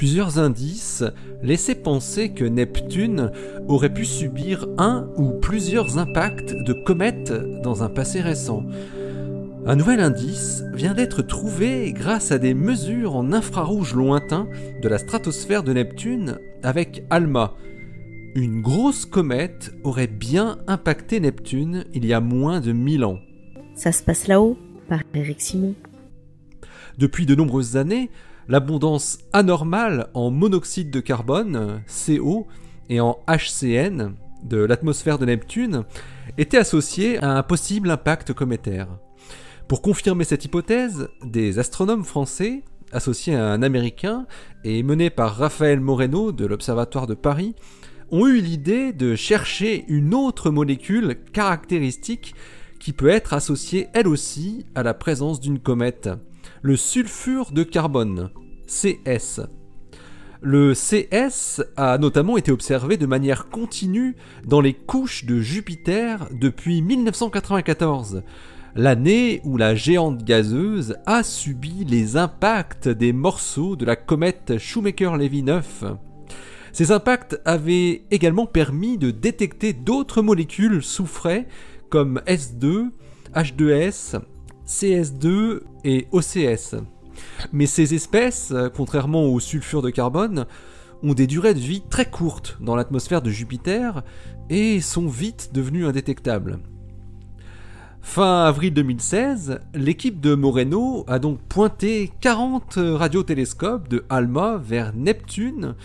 Plusieurs indices laissaient penser que Neptune aurait pu subir un ou plusieurs impacts de comètes dans un passé récent. Un nouvel indice vient d'être trouvé grâce à des mesures en infrarouge lointain de la stratosphère de Neptune avec ALMA. Une grosse comète aurait bien impacté Neptune il y a moins de 1000 ans. Ça se passe là-haut, par Eric Simon. Depuis de nombreuses années, l'abondance anormale en monoxyde de carbone, CO, et en HCN de l'atmosphère de Neptune était associée à un possible impact cométaire. Pour confirmer cette hypothèse, des astronomes français, associés à un Américain et menés par Raphaël Moreno de l'Observatoire de Paris, ont eu l'idée de chercher une autre molécule caractéristique qui peut être associée elle aussi à la présence d'une comète, le sulfure de carbone, CS. Le CS a notamment été observé de manière continue dans les couches de Jupiter depuis 1994, l'année où la géante gazeuse a subi les impacts des morceaux de la comète Shoemaker-Levy 9. Ces impacts avaient également permis de détecter d'autres molécules soufrées comme S2, H2S, CS2 et OCS. Mais ces espèces, contrairement au sulfure de carbone, ont des durées de vie très courtes dans l'atmosphère de Jupiter et sont vite devenues indétectables. Fin avril 2016, l'équipe de Moreno a donc pointé 40 radiotélescopes de ALMA vers Neptune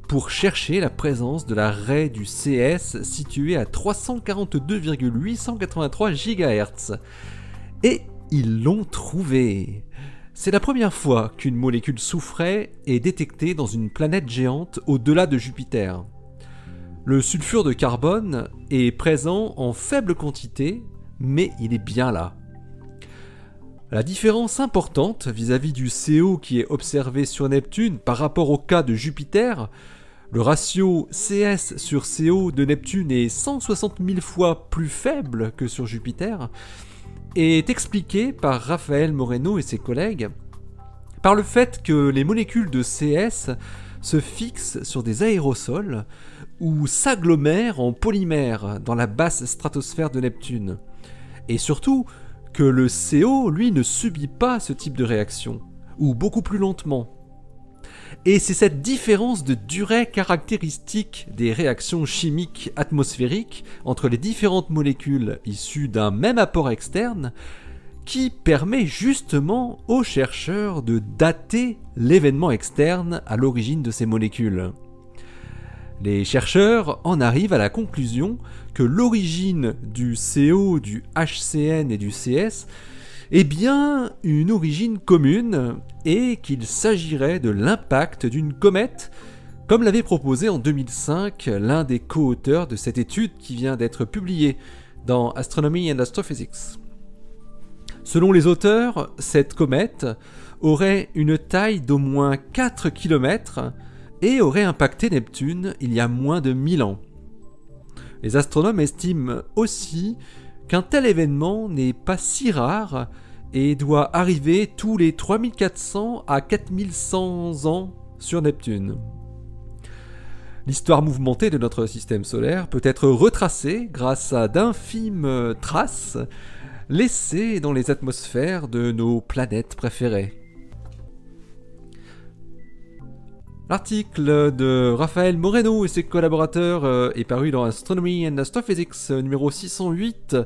pour chercher la présence de la raie du CS située à 342,883 GHz. Et ils l'ont trouvé. C'est la première fois qu'une molécule soufrée est détectée dans une planète géante au-delà de Jupiter. Le sulfure de carbone est présent en faible quantité, mais il est bien là. La différence importante vis-à-vis du CO qui est observé sur Neptune par rapport au cas de Jupiter, le ratio CS sur CO de Neptune est 160 000 fois plus faible que sur Jupiter, est expliqué par Raphaël Moreno et ses collègues par le fait que les molécules de CS se fixent sur des aérosols ou s'agglomèrent en polymères dans la basse stratosphère de Neptune. Et surtout que le CO, lui, ne subit pas ce type de réaction, ou beaucoup plus lentement. Et c'est cette différence de durée caractéristique des réactions chimiques atmosphériques entre les différentes molécules issues d'un même apport externe qui permet justement aux chercheurs de dater l'événement externe à l'origine de ces molécules. Les chercheurs en arrivent à la conclusion que l'origine du CO, du HCN et du CS est bien une origine commune et qu'il s'agirait de l'impact d'une comète, comme l'avait proposé en 2005 l'un des co-auteurs de cette étude qui vient d'être publiée dans Astronomy and Astrophysics. Selon les auteurs, cette comète aurait une taille d'au moins 4 km et aurait impacté Neptune il y a moins de 1000 ans. Les astronomes estiment aussi qu'un tel événement n'est pas si rare et doit arriver tous les 3400 à 4100 ans sur Neptune. L'histoire mouvementée de notre système solaire peut être retracée grâce à d'infimes traces laissées dans les atmosphères de nos planètes préférées. L'article de Raphaël Moreno et ses collaborateurs est paru dans Astronomy and Astrophysics numéro 608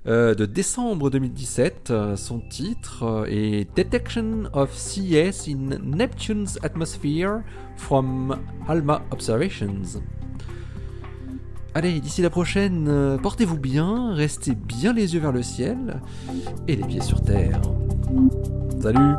de décembre 2017. Son titre est Detection of CS in Neptune's Atmosphere from ALMA Observations. Allez, d'ici la prochaine, portez-vous bien, restez bien les yeux vers le ciel et les pieds sur terre. Salut!